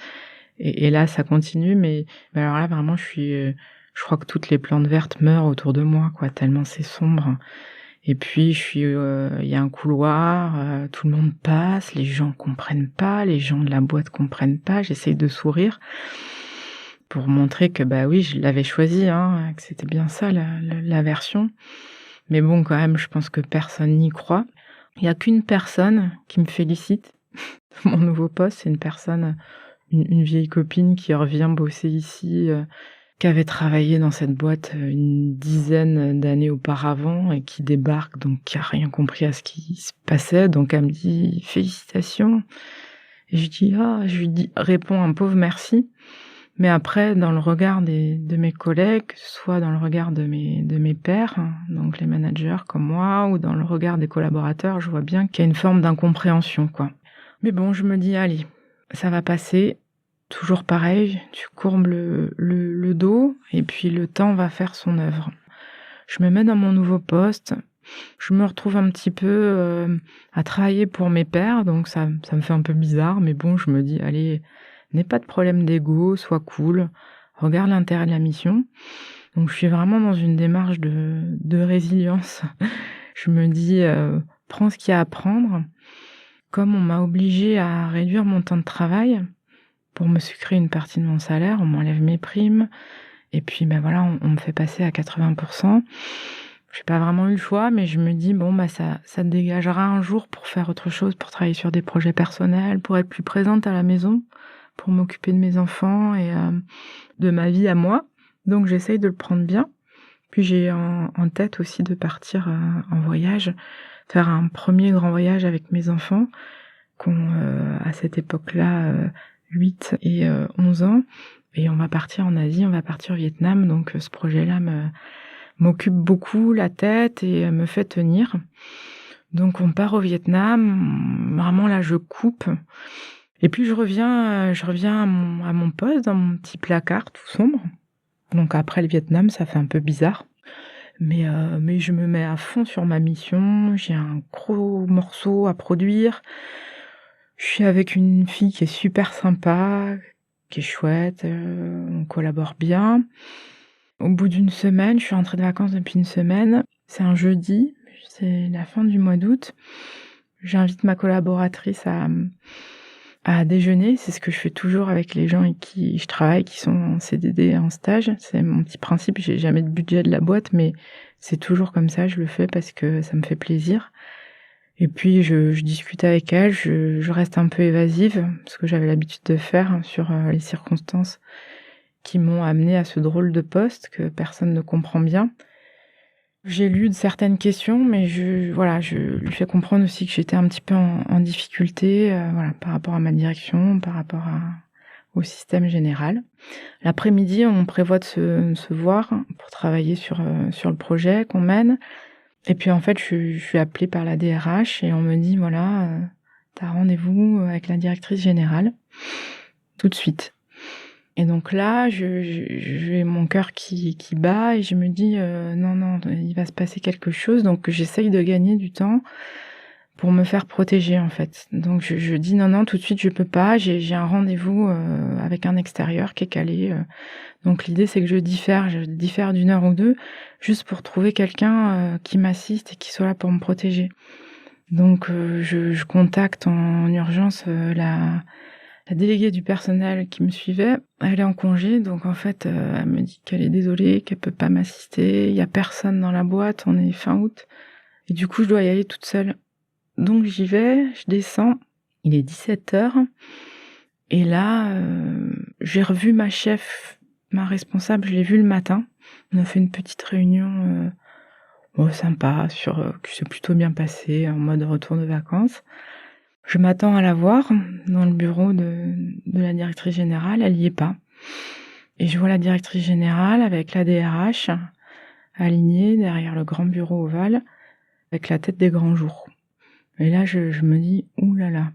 et là, ça continue. Mais alors là, vraiment, je crois que toutes les plantes vertes meurent autour de moi, quoi, tellement c'est sombre. Et puis il y a un couloir, tout le monde passe, les gens comprennent pas, les gens de la boîte comprennent pas. J'essaye de sourire pour montrer que, bah, oui, je l'avais choisi, hein, que c'était bien ça la version. Mais bon, quand même, je pense que personne n'y croit. Il y a qu'une personne qui me félicite de mon nouveau poste, c'est une personne, une vieille copine qui revient bosser ici, qui avait travaillé dans cette boîte, une dizaine d'années auparavant et qui débarque, donc qui a rien compris à ce qui se passait. Donc elle me dit: «Félicitations» et je lui réponds un pauvre merci, Mais après, dans le regard de mes collègues, soit dans le regard de mes pairs, hein, donc les managers comme moi, ou dans le regard des collaborateurs, je vois bien qu'il y a une forme d'incompréhension, quoi. Mais bon, je me dis: «Allez, ça va passer». Toujours pareil, tu courbes le dos et puis le temps va faire son œuvre. Je me mets dans mon nouveau poste, je me retrouve un petit peu, à travailler pour mes pairs, donc ça me fait un peu bizarre, mais bon, je me dis: «Allez, n'aie pas de problème d'ego, sois cool, regarde l'intérêt de la mission». Donc je suis vraiment dans une démarche de résilience. Je me dis: «Prends ce qu'il y a à prendre». Comme on m'a obligée à réduire mon temps de travail pour me sucrer une partie de mon salaire, on m'enlève mes primes et puis, ben, voilà, on me fait passer à 80. J'ai pas vraiment eu le choix, mais je me dis: «Bon, bah, ça te dégagera un jour pour faire autre chose, pour travailler sur des projets personnels, pour être plus présente à la maison, pour m'occuper de mes enfants et de ma vie à moi». Donc j'essaye de le prendre bien. Puis j'ai en tête aussi de partir, en voyage, faire un premier grand voyage avec mes enfants qui ont, à cette époque-là, 8 et 11 ans, et on va partir en Asie, on va partir au Vietnam, donc ce projet-là m'occupe beaucoup la tête et me fait tenir. Donc on part au Vietnam, vraiment là je coupe et puis je reviens à mon poste dans mon petit placard tout sombre. Donc après le Vietnam, ça fait un peu bizarre, mais je me mets à fond sur ma mission, j'ai un gros morceau à produire. Je suis avec une fille qui est super sympa, qui est chouette, on collabore bien. Au bout d'une semaine, je suis rentrée de vacances depuis une semaine, c'est un jeudi, c'est la fin du mois d'août. J'invite ma collaboratrice à déjeuner, c'est ce que je fais toujours avec les gens avec qui je travaille, qui sont en CDD, en stage. C'est mon petit principe, j'ai jamais de budget de la boîte, mais c'est toujours comme ça, je le fais parce que ça me fait plaisir. Et puis je discute avec elle, je reste un peu évasive, ce que j'avais l'habitude de faire sur, les circonstances qui m'ont amenée à ce drôle de poste que personne ne comprend bien. J'ai lu de certaines questions, mais je lui fais comprendre aussi que j'étais un petit peu en difficulté, voilà, par rapport à ma direction, par rapport au système général. L'après-midi, on prévoit de se voir pour travailler sur le projet qu'on mène. Et puis en fait, je suis appelée par la DRH et on me dit: «Voilà, tu as rendez-vous avec la directrice générale, tout de suite». Et donc là, j'ai mon cœur qui bat et je me dis: Non, il va se passer quelque chose». Donc j'essaye de gagner du temps pour me faire protéger, en fait. Donc je dis: Non, tout de suite, je peux pas, j'ai un rendez-vous, avec un extérieur qui est calé, donc l'idée, c'est que je diffère d'1 heure ou 2, juste pour trouver quelqu'un, qui m'assiste et qui soit là pour me protéger. Donc je contacte en urgence, la déléguée du personnel qui me suivait. Elle est en congé, donc en fait, elle me dit qu'elle est désolée, qu'elle peut pas m'assister. Il y a personne dans la boîte, on est fin août et du coup, je dois y aller toute seule. Donc j'y vais, je descends, il est 17h et là, j'ai revu ma chef, ma responsable, je l'ai vue le matin. On a fait une petite réunion, sympa qui s'est plutôt bien passée, en mode retour de vacances. Je m'attends à la voir dans le bureau de la directrice générale, elle y est pas. Et je vois la directrice générale avec la DRH alignée derrière le grand bureau ovale avec la tête des grands jours. Et là, je me dis: «Ouh là là,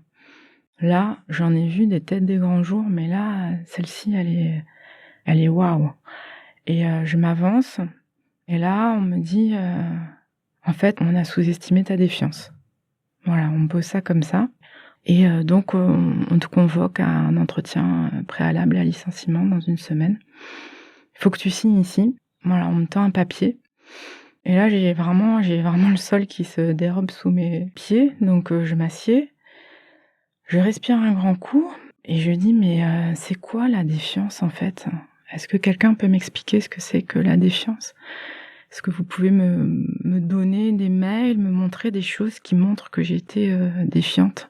là, j'en ai vu des têtes des grands jours, mais là, celle-ci, elle est waouh». Et je m'avance et là, on me dit: «En fait, on a sous-estimé ta défiance». Voilà, on me pose ça comme ça. Et donc on te convoque à un entretien préalable à licenciement dans 1 semaine. Il faut que tu signes ici. Voilà, on me tend un papier et là j'ai vraiment le sol qui se dérobe sous mes pieds, donc je m'assieds, je respire un grand coup et je dis: «Mais c'est quoi la défiance en fait? Est-ce que quelqu'un peut m'expliquer ce que c'est que la défiance? Est-ce que vous pouvez me donner des mails, me montrer des choses qui montrent que j'ai été défiante?»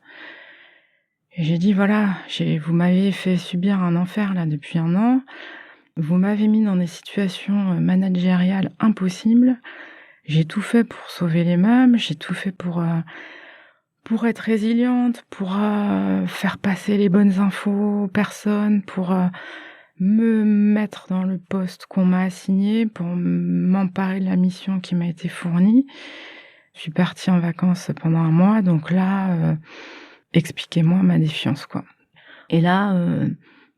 Et j'ai dit: «Voilà, vous m'avez fait subir un enfer là depuis 1 an. Vous m'avez mis dans des situations, managériales impossibles. J'ai tout fait pour sauver les meubles, j'ai tout fait pour être résiliente, pour, faire passer les bonnes infos aux personnes, pour, me mettre dans le poste qu'on m'a assigné, pour m'emparer de la mission qui m'a été fournie. Je suis partie en vacances pendant 1 mois, donc là, expliquez-moi ma défiance, quoi. Et là,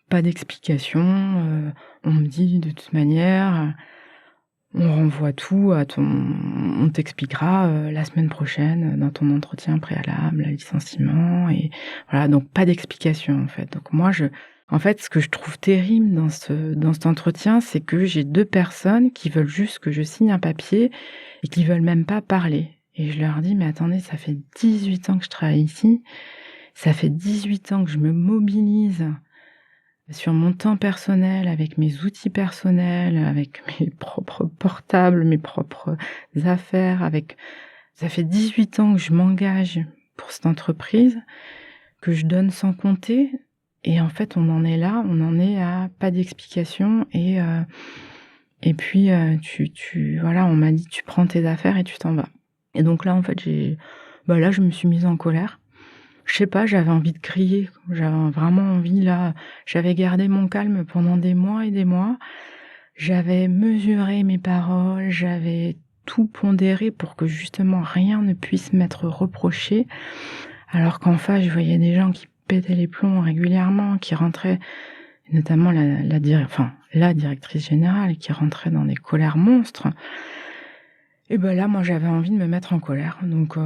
pas d'explication, on me dit de toute manière, on renvoie tout à on t'expliquera, la semaine prochaine dans ton entretien préalable, le licenciement et voilà, donc pas d'explication, en fait. Donc moi, en fait, ce que je trouve terrible dans cet entretien, c'est que j'ai 2 personnes qui veulent juste que je signe un papier et qui veulent même pas parler. Et je leur dis: «Mais attendez, ça fait 18 ans que je travaille ici, ça fait 18 ans que je me mobilise sur mon temps personnel, avec mes outils personnels, avec mes propres portables, mes propres affaires, ça fait 18 ans que je m'engage pour cette entreprise, que je donne sans compter et en fait, on en est là, on en est à pas d'explication et puis, voilà, on m'a dit: «Tu prends tes affaires et tu t'en vas». Et donc là, en fait, là, je me suis mise en colère. Je sais pas, j'avais envie de crier, j'avais vraiment envie là, j'avais gardé mon calme pendant des mois et des mois. J'avais mesuré mes paroles, j'avais tout pondéré pour que justement rien ne puisse m'être reproché. Alors qu'en face, je voyais des gens qui pétaient les plombs régulièrement, qui rentraient, notamment la directrice générale, qui rentrait dans des colères monstres. Et ben là, moi, j'avais envie de me mettre en colère. Donc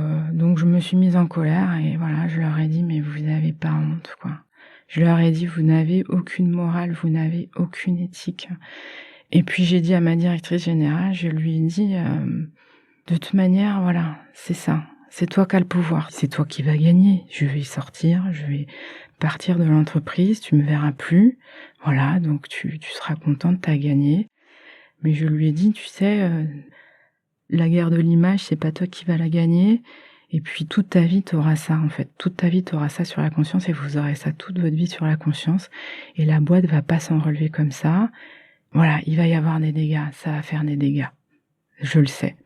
je me suis mise en colère et voilà, je leur ai dit: «Mais vous avez pas honte, quoi». Je leur ai dit: «Vous n'avez aucune morale, vous n'avez aucune éthique». Et puis j'ai dit à ma directrice générale, je lui ai dit: «De toute manière, voilà, c'est ça. C'est toi qui as le pouvoir. C'est toi qui vas gagner. Je vais sortir, je vais partir de l'entreprise, tu me verras plus. Voilà, donc tu seras contente, tu as gagné». Mais je lui ai dit: «Tu sais, la guerre de l'image, c'est pas toi qui vas la gagner. Et puis toute ta vie, tu auras ça, en fait. Toute ta vie, tu auras ça sur la conscience et vous aurez ça toute votre vie sur la conscience. Et la boîte va pas s'en relever comme ça. Voilà, il va y avoir des dégâts. Ça va faire des dégâts. Je le sais».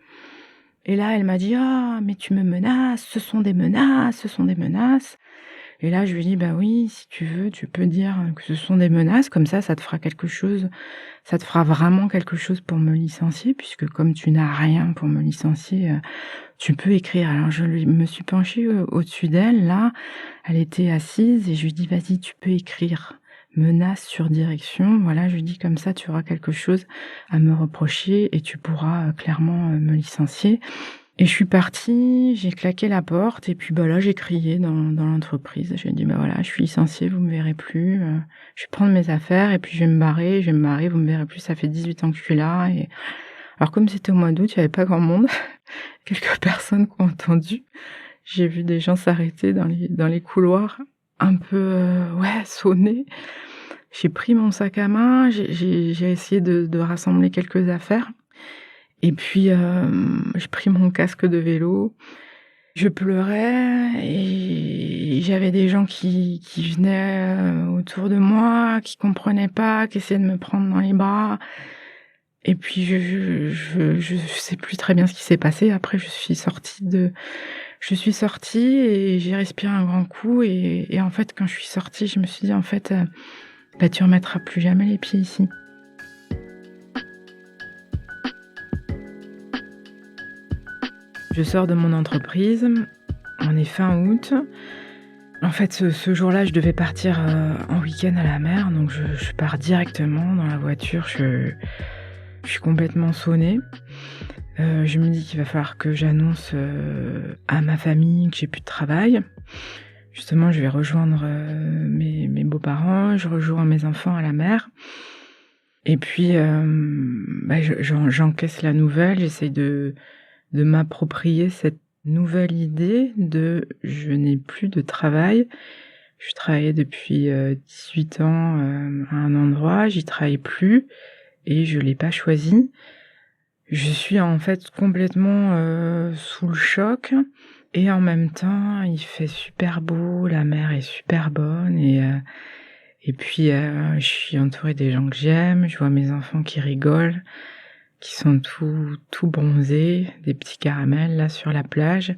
Et là, elle m'a dit: «Ah, mais tu me menaces, ce sont des menaces, ce sont des menaces». Et là, je lui dis: «Bah oui, si tu veux, tu peux dire que ce sont des menaces, comme ça te fera quelque chose, ça te fera vraiment quelque chose pour me licencier, puisque comme tu n'as rien pour me licencier, tu peux écrire». Alors me suis penchée, au-dessus d'elle, là, elle était assise et je lui dis: «Vas-y, tu peux écrire, menace sur direction». Voilà, je lui dis: «Comme ça, tu auras quelque chose à me reprocher et tu pourras, clairement, me licencier». Et je suis partie, j'ai claqué la porte et puis, là, j'ai crié dans l'entreprise. J'ai dit: «Bah, voilà, je suis licenciée, vous me verrez plus, je vais prendre mes affaires et puis je vais me barrer, vous me verrez plus, ça fait 18 ans que je suis là». Et alors comme c'était au mois d'août, il y avait pas grand monde, quelques personnes qui ont entendu. J'ai vu des gens s'arrêter dans les couloirs, un peu, sonnés. J'ai pris mon sac à main, j'ai essayé de rassembler quelques affaires. Et puis, j'ai pris mon casque de vélo. Je pleurais et j'avais des gens qui venaient, autour de moi, qui comprenaient pas, qui essayaient de me prendre dans les bras. Et puis je sais plus très bien ce qui s'est passé. Après, je suis sortie et j'ai respiré un grand coup et en fait, quand je suis sortie, je me suis dit: «En fait, tu remettras plus jamais les pieds ici». Je sors de mon entreprise, on est fin août. En fait, ce jour-là, je devais partir, en week-end à la mer, donc je pars directement dans la voiture. Je suis complètement sonnée. Je me dis qu'il va falloir que j'annonce, à ma famille que j'ai plus de travail. Justement, je vais rejoindre, mes beaux-parents, je rejoins mes enfants à la mer. Et puis, j'encaisse la nouvelle, j'essaye de m'approprier cette nouvelle idée de je n'ai plus de travail. Je travaillais depuis 18 ans à un endroit, j'y travaille plus et je l'ai pas choisi. Je suis en fait complètement sous le choc et en même temps, il fait super beau, la mer est super bonne et puis je suis entourée des gens que j'aime, je vois mes enfants qui rigolent, qui sont tout bronzés, des petits caramels là sur la plage.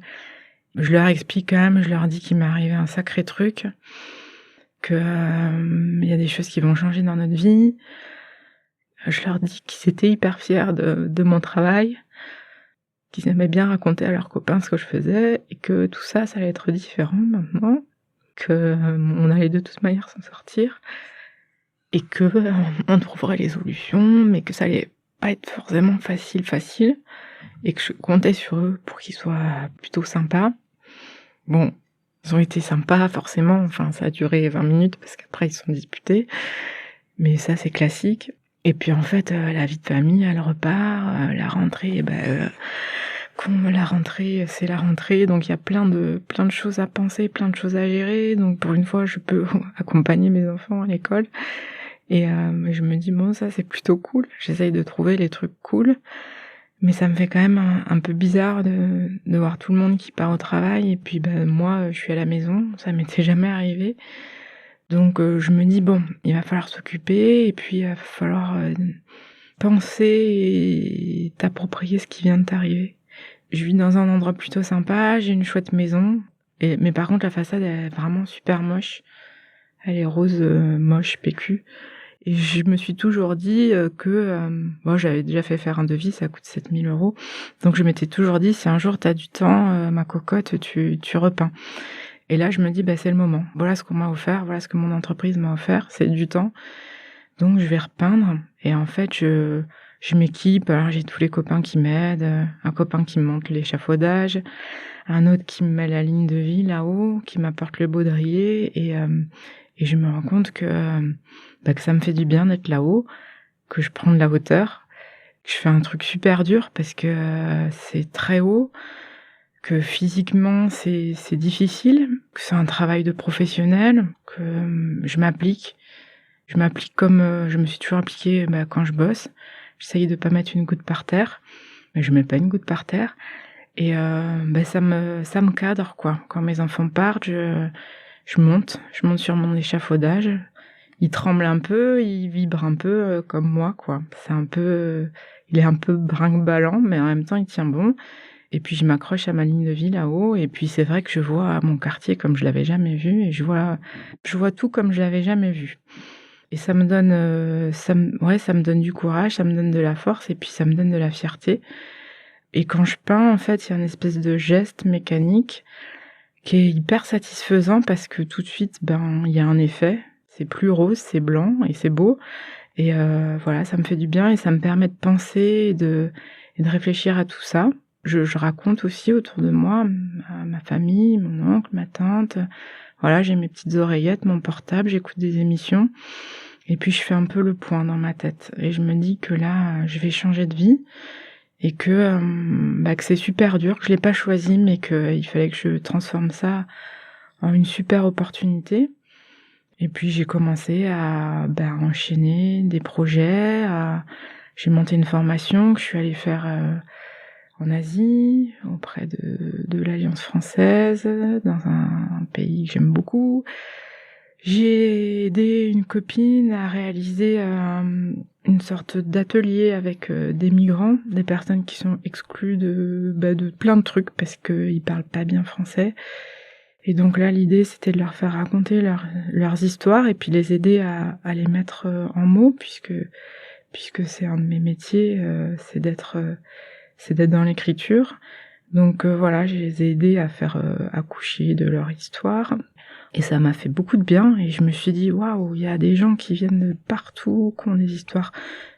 Je leur explique quand même, je leur dis qu'il m'est arrivé un sacré truc, que il y a des choses qui vont changer dans notre vie. Je leur dis qu'ils étaient hyper fiers de mon travail, qu'ils aimaient bien raconter à leurs copains ce que je faisais et que tout ça, ça allait être différent maintenant, que on allait de toute manière s'en sortir et que on trouverait les solutions, mais que ça allait pas être forcément facile et que je comptais sur eux pour qu'ils soient plutôt sympas. Bon, ils ont été sympas forcément, enfin ça a duré 20 minutes parce qu'après ils se sont disputés, mais ça c'est classique. Et puis en fait, la vie de famille, elle repart, la rentrée, la rentrée, c'est la rentrée, donc il y a plein de choses à penser, plein de choses à gérer. Donc pour une fois, je peux accompagner mes enfants à l'école. Et je me dis, bon, ça c'est plutôt cool. J'essaye de trouver les trucs cool. Mais ça me fait quand même un peu bizarre de voir tout le monde qui part au travail. Et puis moi, je suis à la maison. Ça m'était jamais arrivé. Donc je me dis, bon, il va falloir s'occuper. Et puis il va falloir penser et t'approprier ce qui vient de t'arriver. Je vis dans un endroit plutôt sympa. J'ai une chouette maison. Mais par contre, la façade elle est vraiment super moche. Elle est rose moche, PQ. Et je me suis toujours dit que moi j'avais déjà fait faire un devis, ça coûte 7 000 €. Donc je m'étais toujours dit, si un jour t'as du temps, ma cocotte, tu repeins. Et là je me dis, c'est le moment. Voilà ce qu'on m'a offert, voilà ce que mon entreprise m'a offert, c'est du temps. Donc je vais repeindre. Et en fait, je m'équipe. Alors j'ai tous les copains qui m'aident, un copain qui me monte l'échafaudage, un autre qui me met la ligne de vie là-haut, qui m'apporte le baudrier. Et je me rends compte que ça me fait du bien d'être là-haut, que je prends de la hauteur, que je fais un truc super dur parce que c'est très haut, que physiquement c'est difficile, que c'est un travail de professionnel, que je m'applique. Je m'applique comme je me suis toujours appliquée quand je bosse. J'essaye de pas mettre une goutte par terre, mais je mets pas une goutte par terre. Et ça me cadre, quoi. Quand mes enfants partent, je monte sur mon échafaudage. Il tremble un peu, il vibre un peu comme moi, quoi. C'est un peu, il est un peu brinque-ballant, mais en même temps il tient bon. Et puis je m'accroche à ma ligne de vie là-haut. Et puis c'est vrai que je vois mon quartier comme je l'avais jamais vu, et je vois tout comme je l'avais jamais vu. Et ça me donne, ça me donne du courage, ça me donne de la force, et puis ça me donne de la fierté. Et quand je peins, en fait, il y a une espèce de geste mécanique qui est hyper satisfaisant parce que tout de suite, il y a un effet. C'est plus rose, c'est blanc et c'est beau. Et voilà, ça me fait du bien et ça me permet de penser et de réfléchir à tout ça. Je raconte aussi autour de moi, à ma famille, mon oncle, ma tante. Voilà, j'ai mes petites oreillettes, mon portable, j'écoute des émissions. Et puis je fais un peu le point dans ma tête. Et je me dis que là, je vais changer de vie. Et que c'est super dur, que je l'ai pas choisi, mais qu'il fallait que je transforme ça en une super opportunité. Et puis j'ai commencé à enchaîner des projets. J'ai monté une formation que je suis allée faire en Asie, auprès de l'Alliance française, dans un pays que j'aime beaucoup. J'ai aidé une copine à réaliser une sorte d'atelier avec des migrants, des personnes qui sont exclues de plein de trucs parce qu'ils parlent pas bien français. Et donc là, l'idée, c'était de leur faire raconter leurs histoires et puis les aider à les mettre en mots, puisque c'est un de mes métiers, c'est d'être dans l'écriture. Donc voilà, je les ai aidés à faire accoucher de leur histoire. Et ça m'a fait beaucoup de bien et je me suis dit, waouh, il y a des gens qui viennent de partout, qui ont des histoires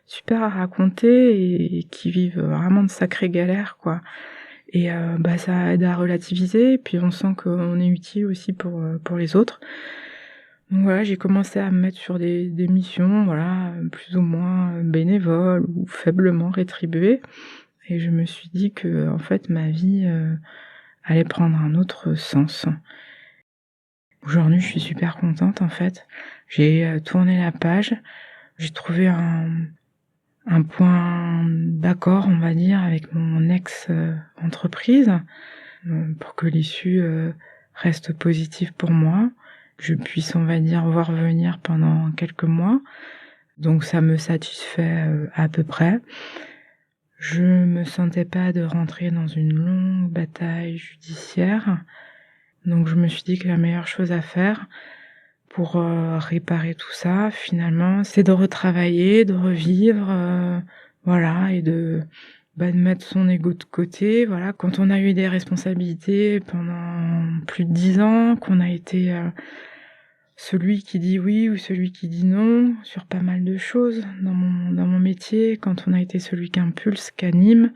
super à raconter et qui vivent vraiment de sacrées galères, quoi. Et ça aide à relativiser, et puis on sent qu'on est utile aussi pour les autres. Donc voilà, j'ai commencé à me mettre sur des missions, voilà, plus ou moins bénévoles ou faiblement rétribuées. Et je me suis dit que, en fait, ma vie allait prendre un autre sens. Aujourd'hui, je suis super contente, en fait. J'ai tourné la page. J'ai trouvé un point d'accord, on va dire, avec mon ex-entreprise pour que l'issue reste positive pour moi, que je puisse, on va dire, voir venir pendant quelques mois. Donc ça me satisfait à peu près. Je me sentais pas de rentrer dans une longue bataille judiciaire. Donc je me suis dit que la meilleure chose à faire, pour réparer tout ça, finalement, c'est de retravailler, de revivre, voilà, et de mettre son ego de côté. Voilà, quand on a eu des responsabilités pendant plus de 10 ans, qu'on a été celui qui dit oui ou celui qui dit non sur pas mal de choses dans mon métier, quand on a été celui qui impulse, qui anime,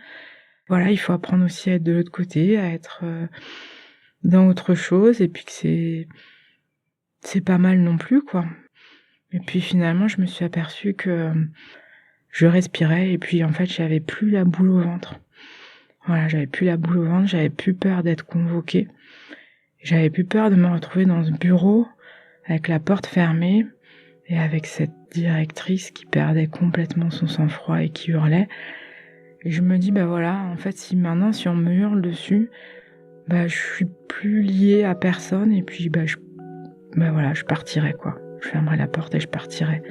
voilà, il faut apprendre aussi à être de l'autre côté, à être dans autre chose, et puis que c'est pas mal non plus, quoi. Et puis finalement, je me suis aperçue que je respirais, et puis en fait, j'avais plus la boule au ventre. Voilà, j'avais plus la boule au ventre, j'avais plus peur d'être convoquée. J'avais plus peur de me retrouver dans ce bureau avec la porte fermée et avec cette directrice qui perdait complètement son sang-froid et qui hurlait. Et je me dis, voilà, en fait, si on me hurle dessus, je suis plus liée à personne, et puis je partirai, quoi. Je fermerai la porte et je partirai.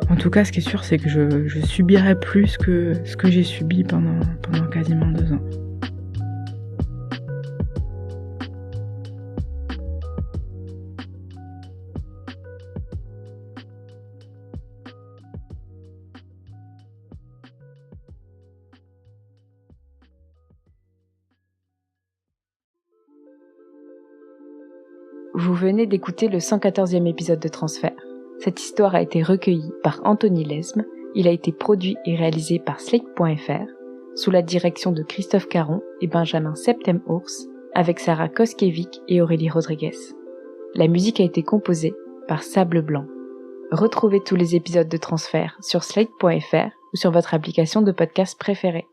En tout cas, ce qui est sûr, c'est que je subirai plus que ce que j'ai subi pendant quasiment 2 ans. Vous venez d'écouter le 114e épisode de Transfert. Cette histoire a été recueillie par Anthony Lesme. Il a été produit et réalisé par Slate.fr, sous la direction de Christophe Caron et Benjamin Septem-Ours, avec Sarah Koskiewicz et Aurélie Rodriguez. La musique a été composée par Sable Blanc. Retrouvez tous les épisodes de Transfert sur Slate.fr ou sur votre application de podcast préférée.